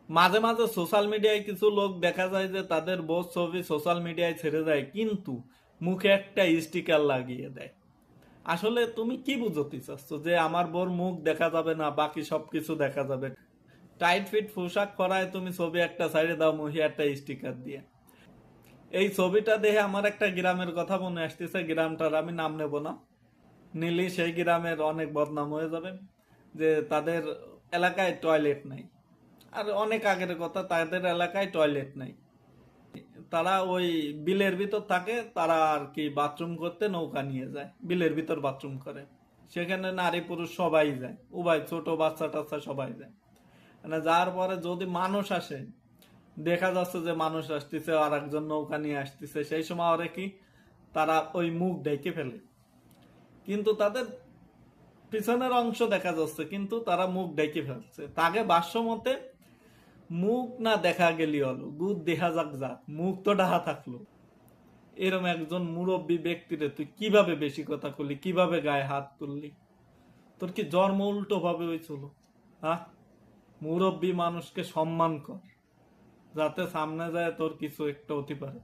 মাঝে মাঝে সোশ্যাল মিডিয়ায় কিছু লোক দেখা যায় যে তাদের বউ ছবি সোশ্যাল মিডিয়ায় ছেড়ে দেয়, কিন্তু মুখে একটা স্টিকার লাগিয়ে দেয়। আসলে তুমি কি বুঝতে চাচ্ছ যে আমার বোর মুখ দেখা যাবে না, বাকি সবকিছু দেখা যাবে? টাইট ফিট পোশাক পরায় তুমি ছবি একটা সাইডে দাও, মুখে একটা স্টিকার দিয়ে। এই ছবিটা দেখে আমার একটা গ্রামের কথা মনে আসতেছে, গ্রামটার আমি নাম নেব না, নিলি সেই গ্রামের অনেক বদনাম হয়ে যাবে। যে তাদের এলাকায় টয়লেট নাই, আর অনেক আগের কথা, তাদের এলাকায় টয়লেট নাই। তারা ওই বিলের ভিতর থাকে, তারা আর কি বাথরুম করতে নৌকা নিয়ে যায়, বিলের ভিতর বাথরুম করে। সেখানে নারী পুরুষ সবাই যায়, উভয় ছোট বাচ্চা টাচ্চা সবাই যায়। মানে যাওয়ার পরে যদি মানুষ আসে, দেখা যাচ্ছে যে মানুষ আসতেছে আর একজন নৌকা নিয়ে আসতেছে, সেই সময় ওরা কি, তারা ওই মুখ ঢেকে ফেলে, কিন্তু তাদের পিছনের অংশ দেখা যাচ্ছে, কিন্তু তারা মুখ ঢেকে ফেলছে। তাকে ভাষ্য মতে মুখ না দেখা গেলি হলো, গুদ দেখা যাক যাক, মুখ তো ডাহা থাকলো। এরম একজন মুরব্বী ব্যক্তিরে তুই কিভাবে বেশি কথা করলি, কিভাবে গায়ে হাত তুললি? তোর কি জন্ম উল্টো ভাবে হয়েছিল? হ্যাঁ, মুরব্বী মানুষকে সম্মান কর, যাতে সামনে যায় তোর কিছু একটা হতে পারে।